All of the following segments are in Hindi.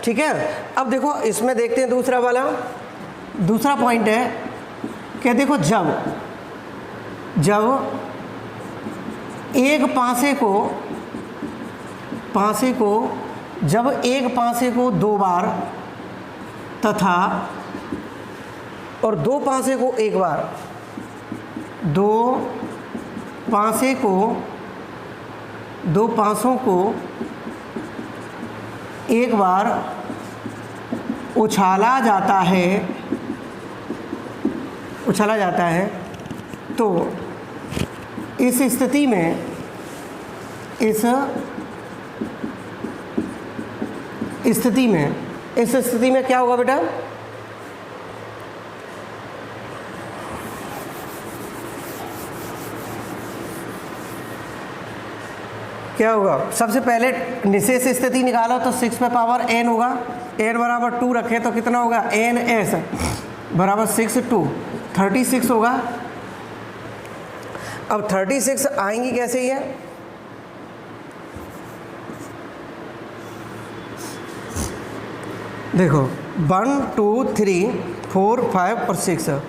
ठीक है। अब देखो इसमें देखते हैं दूसरा वाला, दूसरा पॉइंट है कि देखो जब एक पासे को जब एक पासे को 2 बार तथा और 2 पासे को 1 बार, 2 पासों को 1 बार उछाला जाता है तो इस स्थिति में क्या होगा बेटा? क्या होगा? सबसे पहले निशेष स्थिति निकालो तो 6 पे पावर n होगा, n बराबर 2 रखे तो कितना होगा? ns बराबर 6 2 36 होगा। अब 36 आएंगी कैसे ही है? देखो 1 2 3 4 5 और 6,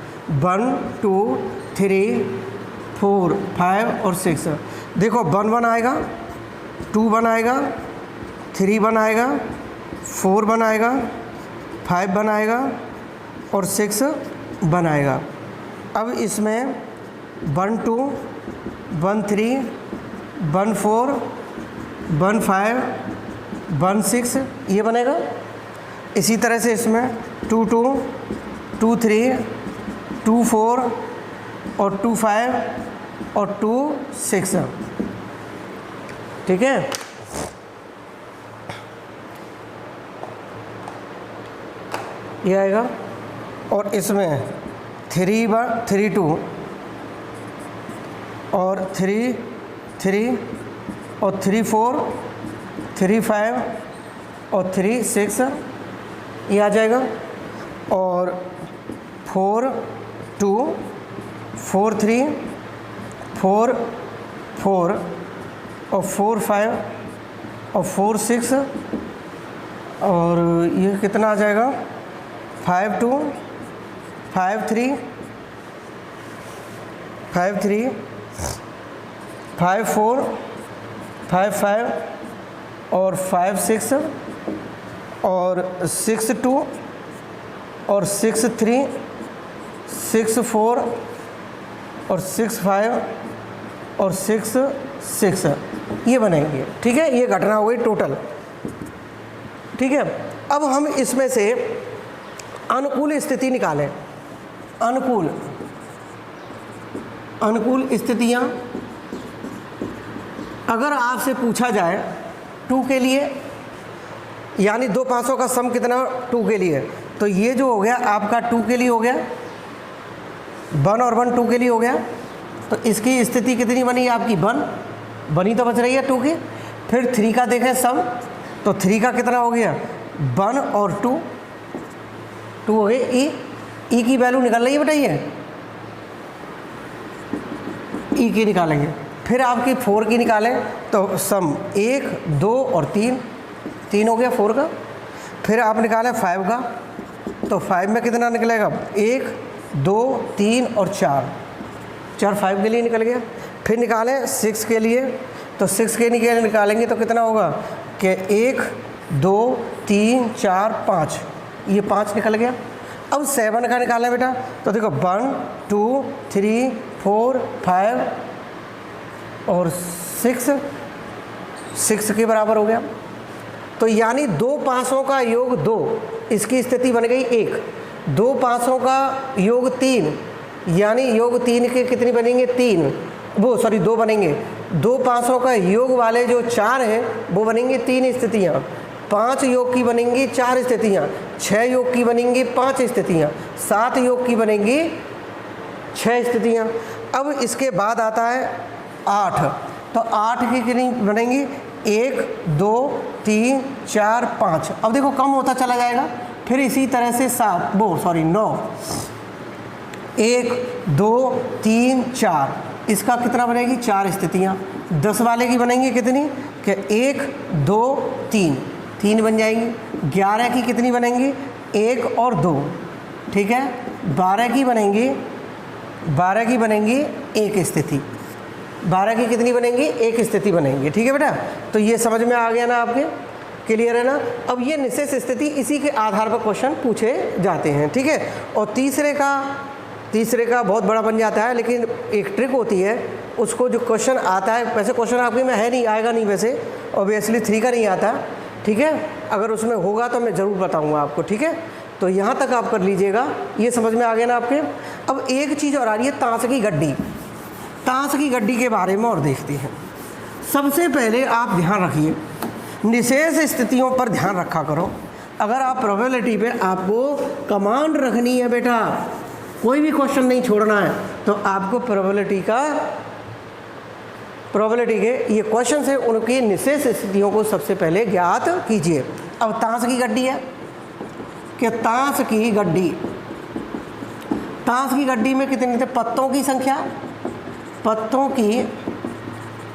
1 2 3 4 5 और 6। देखो 1 1 आएगा, 2 1 आएगा, 3 1 आएगा, 4 1 आएगा, 5 1 आएगा और 6 1 आएगा। अब इसमें 1 2 1 3 1 4 1 5 1 6 ये बनेगा। इसी तरह से इसमें 2 2 2 3 2 4 और 2 5 और 2 6, ठीक है। ये आएगा और इसमें 3 3 2 और 3 3 और 3 4 3 5 और 3 6 ये आ जाएगा। और 4 2 4 3 4 4 और 4 5 और 4 6 और ये कितना आ जाएगा? 5 2 5 3 5 3 5 4 5 5 और 5 6 और 6 2 और 6 3 6 4 और 6 5 और 6 6 ये बनेंगे, ठीक है। ये घटना हो गई टोटल, ठीक है। अब हम इसमें से अनुकूल स्थिति निकालें। अनुकूल स्थितियां अगर आपसे पूछा जाए 2 के लिए, यानी 2 पासों का सम कितना 2 के लिए, तो ये जो हो गया आपका 2 के लिए हो गया, 1 और 1 2 के लिए हो गया। तो इसकी स्थिति कितनी बनी आपकी? 1 बनी तो बच रही है 2 की। फिर 3 का देखें सम, तो 3 का कितना हो गया? 1 और 2 हो गए। ई की वैल्यू निकल रही है बताइए, ई की निकालेंगे। फिर आपकी 4 की निकालें तो सम 1 2 और 3 हो गया 4 का। फिर आप निकालें 5 का, तो 5 में कितना निकलेगा? 1 2 3 और 4 5 के लिए निकल गया। फिर निकालें 6 के लिए, तो 6 के लिए निकालेंगे तो कितना होगा कि 1 2 3 4 5, ये 5 निकल गया। अब 7 का निकालें बेटा, तो देखो 1 2 3 4 5 और 6 के बराबर हो गया। तो यानी 2 पासों का योग 2, इसकी स्थिति बन गई 1। 2 पासों का योग 3, यानी योग 3 के कितनी बनेंगे? 2 बनेंगे। 2 पासों का योग वाले जो 4 हैं वो बनेंगे 3 स्थितियाँ। 5 योग की बनेंगी 4 स्थितियाँ, 6 योग की बनेंगी 5 स्थितियाँ, 7 योग की बनेंगी 6 स्थितियाँ। अब इसके बाद आता है 8, तो 8 की कितनी बनेंगी? 1 2 3 4 5। अब देखो कम होता चला जाएगा। फिर इसी तरह से 9, 1 2 3 4, इसका कितना बनेगी? 4 स्थितियाँ। 10 वाले की बनेंगी कितनी? कि 1 2 3, 3 बन जाएंगी। 11 की कितनी बनेंगी, 1 और 2, ठीक है। 12 की बनेंगी, 12 की बनेंगी एक स्थिति, 12 की कितनी बनेंगी, एक स्थिति बनेंगी, ठीक है बेटा। तो ये समझ में आ गया ना आपके, क्लियर है ना। अब ये निशेष स्थिति, इसी के आधार पर क्वेश्चन पूछे जाते हैं, ठीक है। और तीसरे का बहुत बड़ा बन जाता है, लेकिन एक ट्रिक होती है उसको, जो क्वेश्चन आता है, वैसे क्वेश्चन आपके में है नहीं, आएगा नहीं वैसे, ऑब्वियसली 3 का नहीं आता, ठीक है। अगर उसमें होगा तो मैं ज़रूर बताऊंगा आपको, ठीक है। तो यहाँ तक आप कर लीजिएगा, ये समझ में आ गया ना आपके। अब एक चीज़ और आ रही है, ताश की गड्डी। ताश की गड्डी के बारे में और देखते हैं। सबसे पहले आप ध्यान रखिए, निशेष स्थितियों पर ध्यान रखा करो। अगर आप प्रोबेबिलिटी पे आपको कमांड रखनी है बेटा, कोई भी क्वेश्चन नहीं छोड़ना है, तो आपको प्रोबेबिलिटी के ये क्वेश्चन है, उनके निशेष स्थितियों को सबसे पहले ज्ञात कीजिए। अब ताश की गड्डी है कि ताश की गड्डी में कितने थे, पत्तों की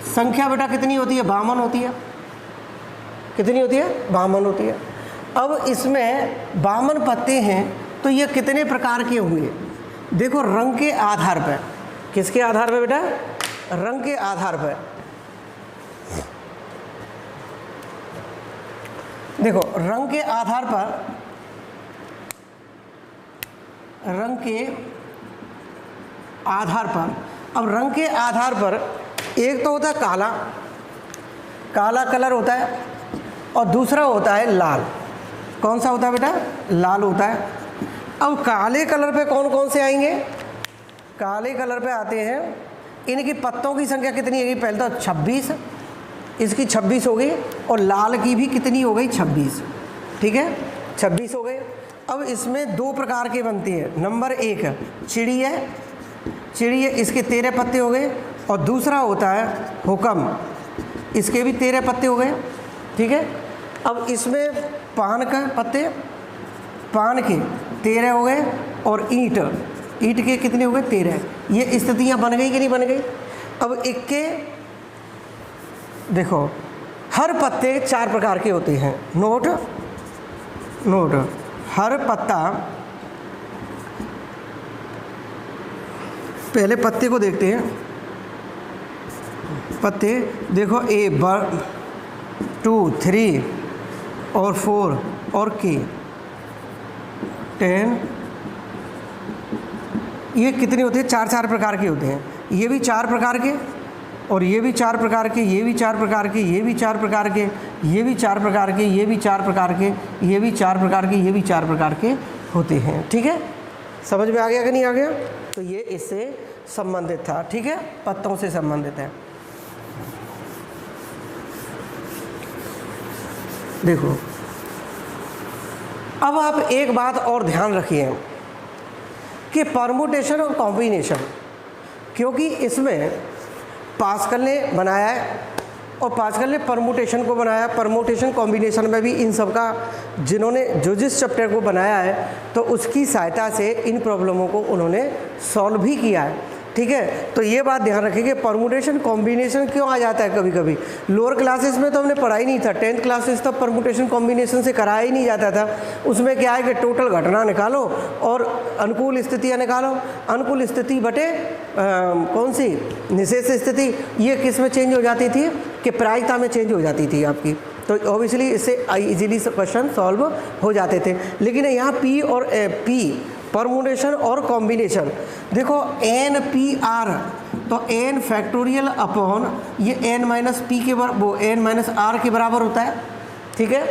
संख्या बेटा कितनी होती है, 52 होती है। कितनी होती है, 52 होती है। अब इसमें 52 पत्ते हैं, तो ये कितने प्रकार के हुए, देखो रंग के आधार पर। किसके आधार पर बेटा, रंग के आधार पर। देखो रंग के आधार पर, अब रंग के आधार पर एक तो होता है काला कलर होता है, और दूसरा होता है लाल। कौन सा होता है बेटा, लाल होता है। अब काले कलर पे कौन कौन से आएंगे, काले कलर पे आते हैं, इनकी पत्तों की संख्या कितनी है, पहले तो 26, इसकी 26 हो गई, और लाल की भी कितनी हो गई, 26, ठीक है, 26 हो गए। अब इसमें 2 प्रकार के बनते हैं। नंबर 1 चिड़ी है, इसके 13 पत्ते हो गए, और दूसरा होता है हुक्म, इसके भी 13 पत्ते हो गए, ठीक है। अब इसमें पान के 13 हो गए, और ईंट के कितने हो गए, 13। ये स्थितियाँ बन गई कि नहीं बन गई। अब इक्के देखो, हर पत्ते 4 प्रकार के होते हैं। नोट हर पत्ता, पहले पत्ते को देखते हैं। पत्ते देखो, A 1 2 3 और 4 और K 10, ये कितने होते हैं, 4 प्रकार के होते हैं। ये भी 4 प्रकार के, और ये भी 4 प्रकार के, ये भी 4 प्रकार के, ये भी 4 प्रकार के, ये भी 4 प्रकार के, ये भी 4 प्रकार के, ये भी 4 प्रकार के, ये भी 4 प्रकार के होते हैं, ठीक है। समझ में आ गया कि नहीं आ गया। तो ये इससे संबंधित था, ठीक है, पत्तों से संबंधित है। देखो अब आप एक बात और ध्यान रखिए कि परमुटेशन और कॉम्बिनेशन, क्योंकि इसमें पास्कल ने बनाया है, और पास्कल ने परमुटेशन को बनाया, परमुटेशन कॉम्बिनेशन में भी इन सब का जिन्होंने जिस चैप्टर को बनाया है, तो उसकी सहायता से इन प्रॉब्लमों को उन्होंने सॉल्व भी किया है, ठीक है। तो ये बात ध्यान रखेंगे, परमुटेशन कॉम्बिनेशन क्यों आ जाता है कभी कभी। लोअर क्लासेस में तो हमने पढ़ा ही नहीं था, 10th क्लासेस तक परमुटेशन कॉम्बिनेशन से कराया ही नहीं जाता था। उसमें क्या है कि टोटल घटना निकालो और अनुकूल स्थितियाँ निकालो, अनुकूल स्थिति बटे कौन सी, निशेष स्थिति। ये किस में चेंज हो जाती थी, कि प्रायिकता में चेंज हो जाती थी आपकी। तो ऑब्वियसली इससे इजीली क्वेश्चन सॉल्व हो जाते थे। लेकिन यहाँ P और P, परमुटेशन और कॉम्बिनेशन, देखो NPR, तो n फैक्टोरियल अपॉन ये n माइनस p के वो n माइनस r के बराबर होता है, ठीक है।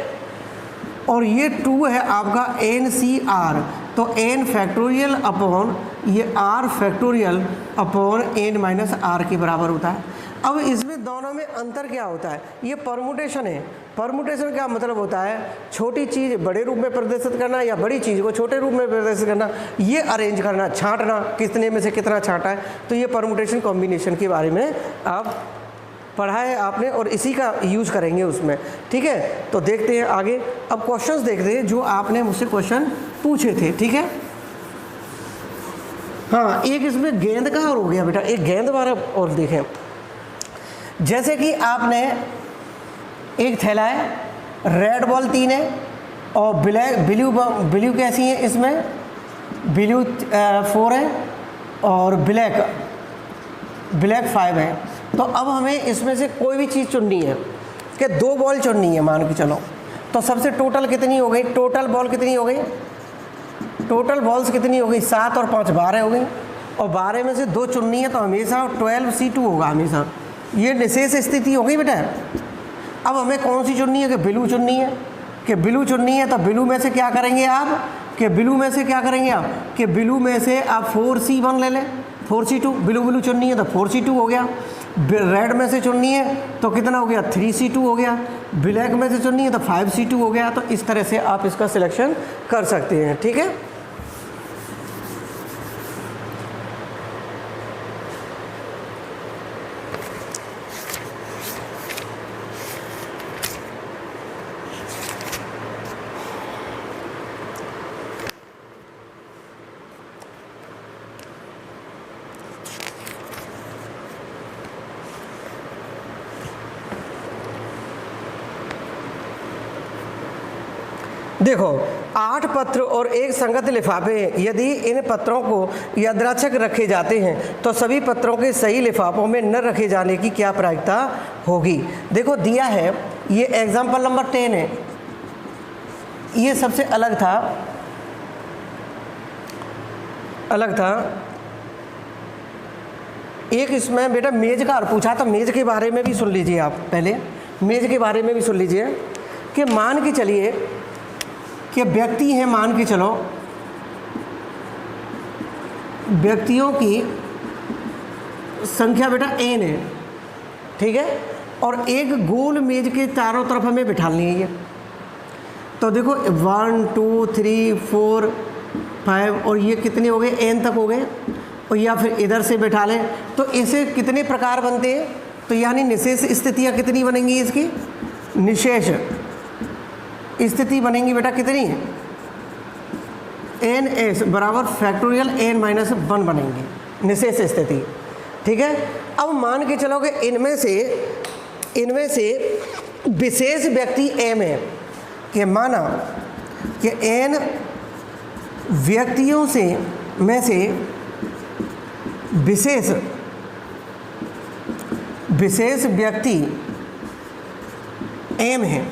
और ये 2 है आपका NCR, तो n फैक्टोरियल अपॉन ये r factorial upon n minus r के बराबर होता है। अब इसमें दोनों में अंतर क्या होता है, ये परमुटेशन है। परमुटेशन का मतलब होता है छोटी चीज़ बड़े रूप में प्रदर्शित करना, या बड़ी चीज़ को छोटे रूप में प्रदर्शित करना, ये अरेंज करना, छांटना, कितने में से कितना छांटा है। तो ये परमुटेशन कॉम्बिनेशन के बारे में आप पढ़ा है आपने, और इसी का यूज़ करेंगे उसमें, ठीक है। तो देखते हैं आगे, अब क्वेश्चंस देखते हैं जो आपने मुझसे क्वेश्चन पूछे थे, ठीक है। हाँ, एक इसमें गेंद का और हो गया बेटा, एक गेंद वाला और देखें। जैसे कि आपने एक थैला है, रेड बॉल 3 है और ब्लू कैसी है, इसमें ब्लू 4 है और ब्लैक 5 है। तो अब हमें इसमें से कोई भी चीज़ चुननी है कि 2 बॉल चुननी है मान के चलो। तो सबसे टोटल कितनी हो गई, टोटल बॉल कितनी हो गई, टोटल बॉल्स कितनी हो गई, 7 और 5 12 हो गई। और 12 में से 2 चुननी है तो हमेशा 12C2 होगा हमेशा। ये निशेष स्थिति हो गई बेटा। अब हमें कौन सी चुननी है कि ब्लू चुननी है, कि ब्लू चुननी है। तो ब्लू में से क्या करेंगे आप, कि ब्लू में से क्या करेंगे आप, कि ब्लू में से आप 4C1 ले लें, 4C2। ब्लू चुननी है तो 4C2 हो गया। रेड में से चुननी है तो कितना हो गया, 3C2 हो गया। ब्लैक में से चुननी है तो 5C2 हो गया। तो इस तरह से आप इसका सिलेक्शन कर सकते हैं, ठीक है। देखो 8 पत्र और एक संगत लिफाफे हैं। यदि इन पत्रों को यादृच्छिक रखे जाते हैं तो सभी पत्रों के सही लिफाफों में न रखे जाने की क्या प्रायिकता होगी। देखो दिया है, ये एग्जाम्पल नंबर 10 है। ये सबसे अलग था। एक इसमें बेटा मेज का पूछा, तो मेज के बारे में भी सुन लीजिए आप। पहले मेज के बारे में भी सुन लीजिए कि मान के चलिए कि व्यक्ति हैं, मान के चलो व्यक्तियों की संख्या बेटा n है, ठीक है। और एक गोल मेज के चारों तरफ हमें बिठानी है ये। तो देखो 1 2 3 4 5 और ये कितने हो गए, n तक हो गए। और या फिर इधर से बैठा लें तो ऐसे कितने प्रकार बनते हैं। तो यानी निशेष स्थितियाँ कितनी बनेंगी, इसकी निशेष स्थिति बनेंगी बेटा कितनी है, NS बराबर फैक्टोरियल n-1 बनेंगी निशेष स्थिति, ठीक है। अब मान के चलो कि इनमें से विशेष व्यक्ति m है, कि माना कि n व्यक्तियों में से विशेष व्यक्ति m है।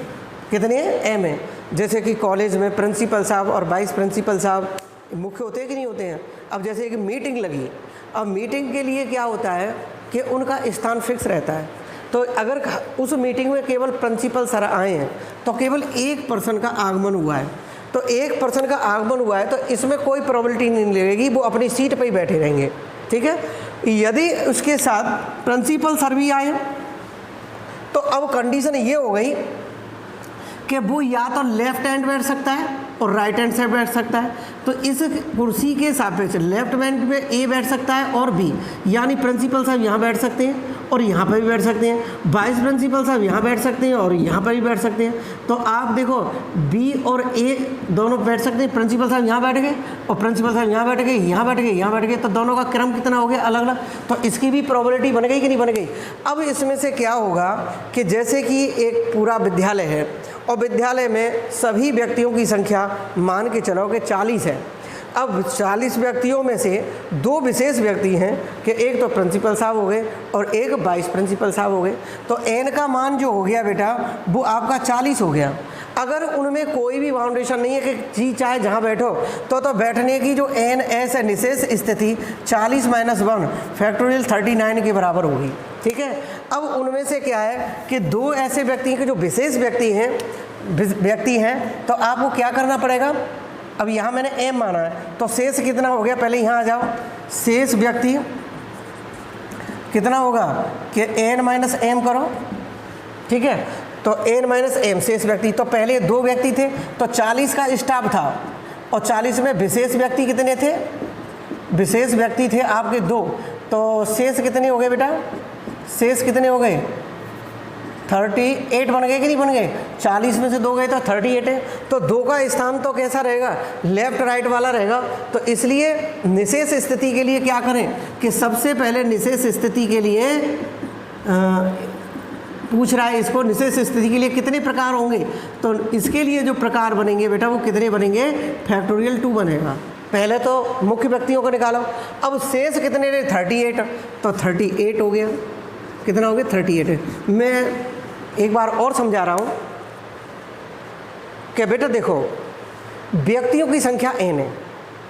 कितने m है। जैसे कि कॉलेज में प्रिंसिपल साहब और वाइस प्रिंसिपल साहब मुख्य होते हैं कि नहीं होते हैं। अब जैसे कि मीटिंग लगी, अब मीटिंग के लिए क्या होता है कि उनका स्थान फिक्स रहता है। तो अगर उस मीटिंग में केवल प्रिंसिपल सर आए हैं तो केवल एक पर्सन का आगमन हुआ है, तो एक पर्सन का आगमन हुआ है तो इसमें कोई प्रोबेबिलिटी नहीं लगेगी, वो अपनी सीट पर ही बैठे रहेंगे, ठीक है। यदि उसके साथ प्रिंसिपल सर भी आए तो अब कंडीशन ये हो गई कि वो या तो लेफ्ट हैंड बैठ सकता है और राइट हैंड से बैठ सकता है। तो इस कुर्सी के सापेक्ष लेफ्ट हैंड पे ए बैठ सकता है और बी, यानी प्रिंसिपल साहब यहाँ बैठ सकते हैं और यहाँ पर भी बैठ सकते हैं, वाइस प्रिंसिपल साहब यहाँ बैठ सकते हैं और यहाँ पर भी बैठ सकते हैं। तो आप देखो बी और ए दोनों बैठ सकते हैं, प्रिंसिपल साहब यहाँ बैठ गए और प्रिंसिपल साहब यहाँ बैठ गए, यहाँ बैठ गए, यहाँ बैठ गए, तो दोनों का क्रम कितना हो गया, अलग अलग। तो इसकी भी प्रोबेबिलिटी बन गई कि नहीं बन गई। अब इसमें से क्या होगा कि जैसे कि एक पूरा विद्यालय है और विद्यालय में सभी व्यक्तियों की संख्या मान के चलो कि 40 है। अब 40 व्यक्तियों में से 2 विशेष व्यक्ति हैं कि एक तो प्रिंसिपल साहब हो गए और एक वाइस प्रिंसिपल साहब हो गए। तो n का मान जो हो गया बेटा वो आपका 40 हो गया। अगर उनमें कोई भी बाउंडेशन नहीं है कि जी चाहे जहाँ बैठो, तो बैठने की जो NS है निशेष स्थिति 40 - 1 फैक्टोरियल 39 के बराबर होगी, ठीक है। अब उनमें से क्या है कि 2 ऐसे व्यक्ति हैं कि जो विशेष व्यक्ति हैं, तो आपको क्या करना पड़ेगा। अब यहाँ मैंने m माना है तो शेष कितना हो गया, पहले यहाँ आ जाओ। शेष व्यक्ति कितना होगा कि n-m करो, ठीक है। तो n-m शेष व्यक्ति, तो पहले 2 व्यक्ति थे तो 40 का स्टाफ था और 40 में विशेष व्यक्ति कितने थे, विशेष व्यक्ति थे आपके 2, तो शेष कितने हो गए बेटा, शेष कितने हो गए 38 बन गए कि नहीं बन गए। 40 में से 2 गए तो 38 है। तो 2 का स्थान तो कैसा रहेगा, लेफ्ट राइट वाला रहेगा। तो इसलिए निशेष स्थिति के लिए क्या करें कि सबसे पहले निशेष स्थिति के लिए पूछ रहा है इसको निशेष स्थिति के लिए कितने प्रकार होंगे, तो इसके लिए जो प्रकार बनेंगे बेटा वो कितने बनेंगे, फैक्टोरियल 2 बनेगा। पहले तो मुख्य व्यक्तियों को निकालो, अब शेष कितने रहे 38, तो 38 हो गया, कितना हो गया 38। मैं एक बार और समझा रहा हूँ कि बेटा देखो व्यक्तियों की संख्या n है,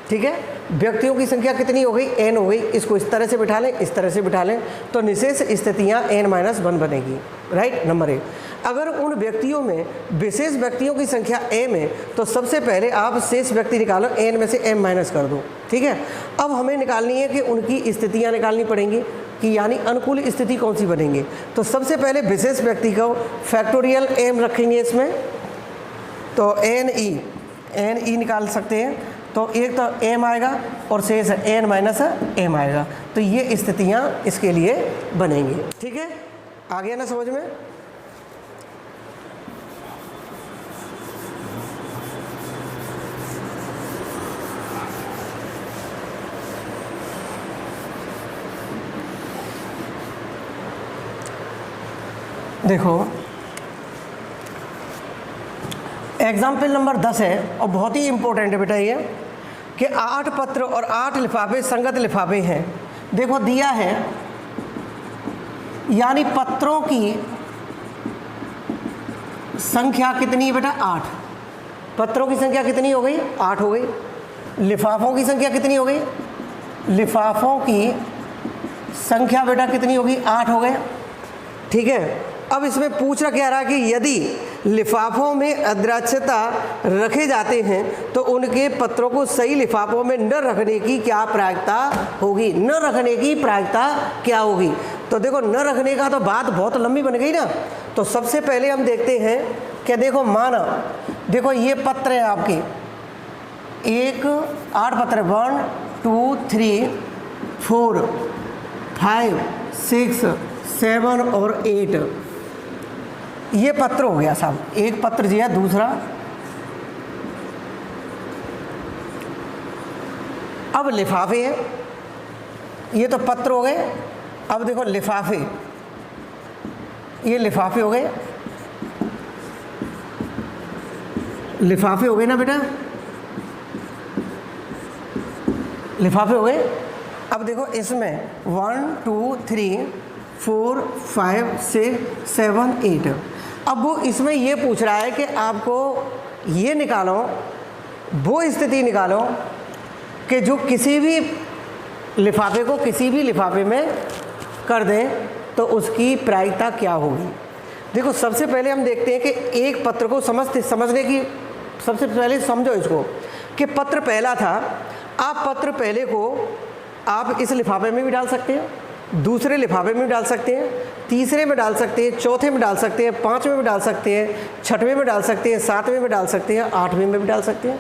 ठीक है, व्यक्तियों की संख्या कितनी हो गई, n हो गई। इसको इस तरह से बिठा लें, इस तरह से बिठा लें, तो निशेष स्थितियाँ n-1 बनेगी, राइट। नंबर 1, अगर उन व्यक्तियों में विशेष व्यक्तियों की संख्या m है तो सबसे पहले आप शेष व्यक्ति निकालो, n में से m माइनस कर दो, ठीक है। अब हमें निकालनी है कि उनकी स्थितियाँ निकालनी पड़ेंगी कि यानी अनुकूल स्थिति कौन सी बनेंगी। तो सबसे पहले विशेष व्यक्ति को फैक्टोरियल m रखेंगे इसमें, तो n निकाल सकते हैं। तो एक तो m आएगा और शेष n-m आएगा, तो ये स्थितियाँ इसके लिए बनेंगी, ठीक है। आ गया ना समझ में। देखो एग्जाम्पल नंबर 10 है और बहुत ही इम्पोर्टेंट है बेटा ये, कि 8 पत्र और 8 लिफाफे संगत लिफाफे हैं। देखो दिया है यानी पत्रों की संख्या कितनी है बेटा 8, पत्रों की संख्या कितनी हो गई 8 हो गई। लिफाफों की संख्या कितनी हो गई, लिफाफों की संख्या बेटा कितनी होगी 8 हो गए, ठीक है। अब इसमें पूछना क्या रहा कि यदि लिफाफों में अद्राक्षता रखे जाते हैं तो उनके पत्रों को सही लिफाफों में न रखने की क्या प्रायिकता होगी, न रखने की प्रायिकता क्या होगी। तो देखो न रखने का तो बात बहुत लंबी बन गई ना। तो सबसे पहले हम देखते हैं कि देखो माना, देखो ये पत्र है आपके, एक 8 पत्र 1 2 3 4 5 6 7 और 8, ये पत्र हो गया साहब, एक पत्र दिया। दूसरा अब लिफाफे हैं, ये तो पत्र हो गए। अब देखो लिफाफे, ये लिफाफे हो गए, लिफाफे हो गए ना बेटा, लिफाफे हो गए। अब देखो इसमें 1 2 3 4 5 6 7 8, अब वो इसमें ये पूछ रहा है कि आपको ये निकालो, वो स्थिति निकालो कि जो किसी भी लिफाफे को किसी भी लिफाफे में कर दें तो उसकी प्रायिकता क्या होगी। देखो सबसे पहले हम देखते हैं कि एक पत्र को समझने की, सबसे पहले समझो इसको कि पत्र पहला था, आप पत्र पहले को आप इस लिफाफे में भी डाल सकते हैं, दूसरे लिफाफे में भी डाल सकते हैं, तीसरे में डाल सकते हैं, चौथे में डाल सकते हैं, 5वें में डाल सकते हैं, 6वें में डाल सकते हैं, 7वें में डाल सकते हैं, 8वें में भी डाल सकते हैं।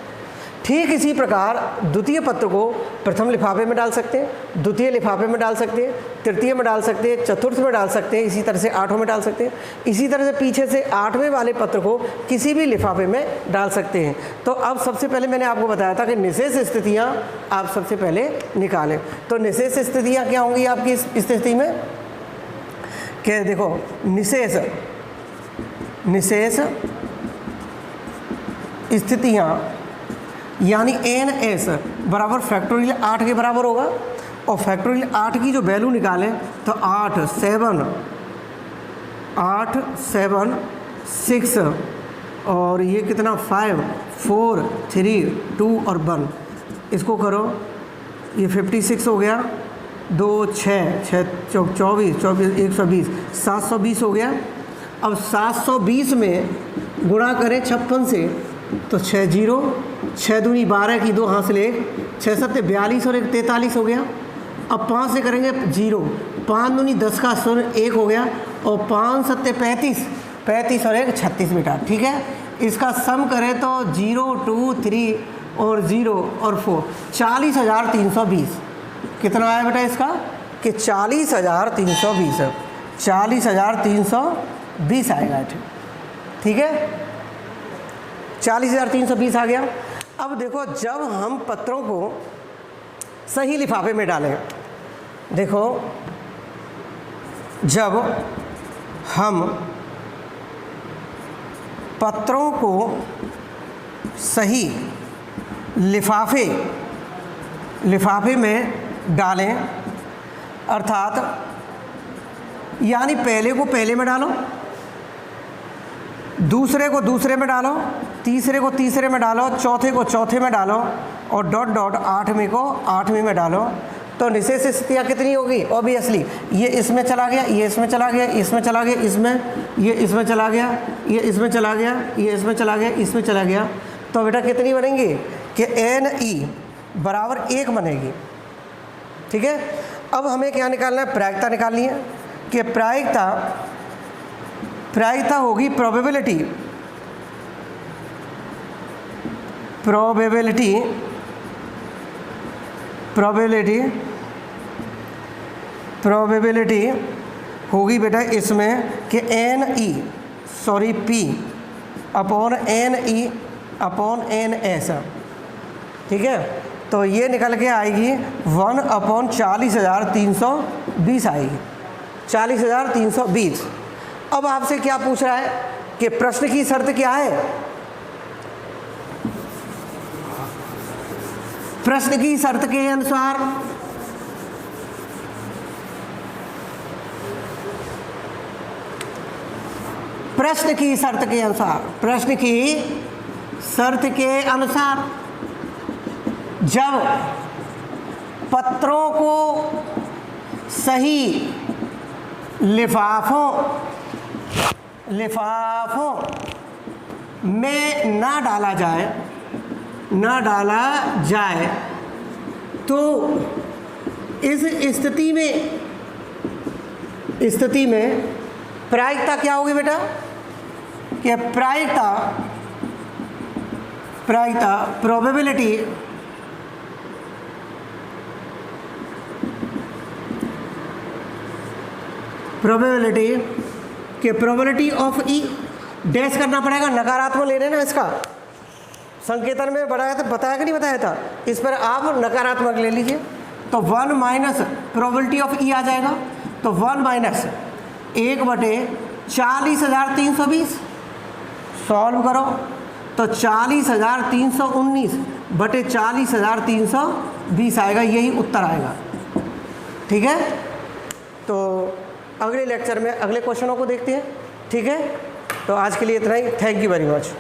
ठीक इसी प्रकार द्वितीय पत्र को प्रथम लिफाफे में डाल सकते हैं, द्वितीय लिफाफे में डाल सकते हैं, तृतीय में डाल सकते हैं, चतुर्थ में डाल सकते हैं, इसी तरह से 8वें में डाल सकते हैं। इसी तरह से पीछे से 8वें वाले पत्र को किसी भी लिफाफे में डाल सकते हैं। तो अब सबसे पहले मैंने आपको बताया था कि निशेष स्थितियाँ आप सबसे पहले निकालें। तो निशेष स्थितियाँ क्या होंगी आपकी इस स्थिति में, कि देखो निशेष स्थितियाँ यानी NS बराबर फैक्टोरियल 8 के बराबर होगा, और फैक्टोरियल 8 की जो वैल्यू निकालें तो 8 7 6 और ये कितना 5 4 3 2 और 1, इसको करो, ये 56 हो गया, 2 6 6 24 24 120 720 हो गया। अब 720 में गुणा करें 56 से तो 6 0, 6 दूनी 12 की 2 हाथ से 1, 6 7 42 और 1 43 हो गया। अब 5 से करेंगे 0, 5 दूनी 10 का 1 हो गया, और 5 7 35 और 1 36 बेटा, ठीक है। इसका सम करें तो 0 2 3 और 0 और 4 40,320। कितना आया बेटा इसका, कि 40,320, 40,320 आएगा, ठीक है, 40,320 आ गया। अब देखो जब हम पत्रों को सही लिफाफे में डालें, देखो जब हम पत्रों को सही लिफाफे में डालें, अर्थात यानी पहले को पहले में डालो, दूसरे को दूसरे में डालो, तीसरे को तीसरे में डालो, चौथे को चौथे में डालो और डॉट डॉट आठवीं को आठवीं में डालो। तो निशेष स्थितियाँ कितनी होगी? ऑब्वियसली ये इसमें चला गया, ये इसमें चला गया, इसमें चला गया, ये इसमें चला गया, ये इसमें चला गया, ये इसमें चला गया, इसमें चला गया। तो बेटा कितनी बनेंगी कि NE बराबर 1 बनेगी। ठीक है, अब हमें क्या निकालना है? प्रायिकता निकालनी है कि प्रायिकता होगी प्रोबेबिलिटी होगी बेटा इसमें कि P अपॉन NS। ठीक है, तो ये निकल के आएगी 1/40,320 आएगी, 40,320। अब आपसे क्या पूछ रहा है कि प्रश्न की शर्त क्या है? प्रश्न की शर्त के अनुसार प्रश्न की शर्त के अनुसार जब पत्रों को सही लिफाफों में ना डाला जाए तो इस स्थिति में प्रायिकता क्या होगी बेटा? कि प्रायिकता प्रोबेबिलिटी ऑफ E डैश करना पड़ेगा, नकारात्मक ले लेना। इसका संकेतन में बताया कि नहीं बताया था? इस पर आप नकारात्मक ले लीजिए तो 1 माइनस प्रोबेबिलिटी ऑफ E आ जाएगा। तो 1 माइनस 1/40,320 सॉल्व करो तो 40,319 बटे 40,320 आएगा, यही उत्तर आएगा। ठीक है, तो अगले लेक्चर में अगले क्वेश्चनों को देखते हैं। ठीक है, तो आज के लिए इतना ही। Thank you very much.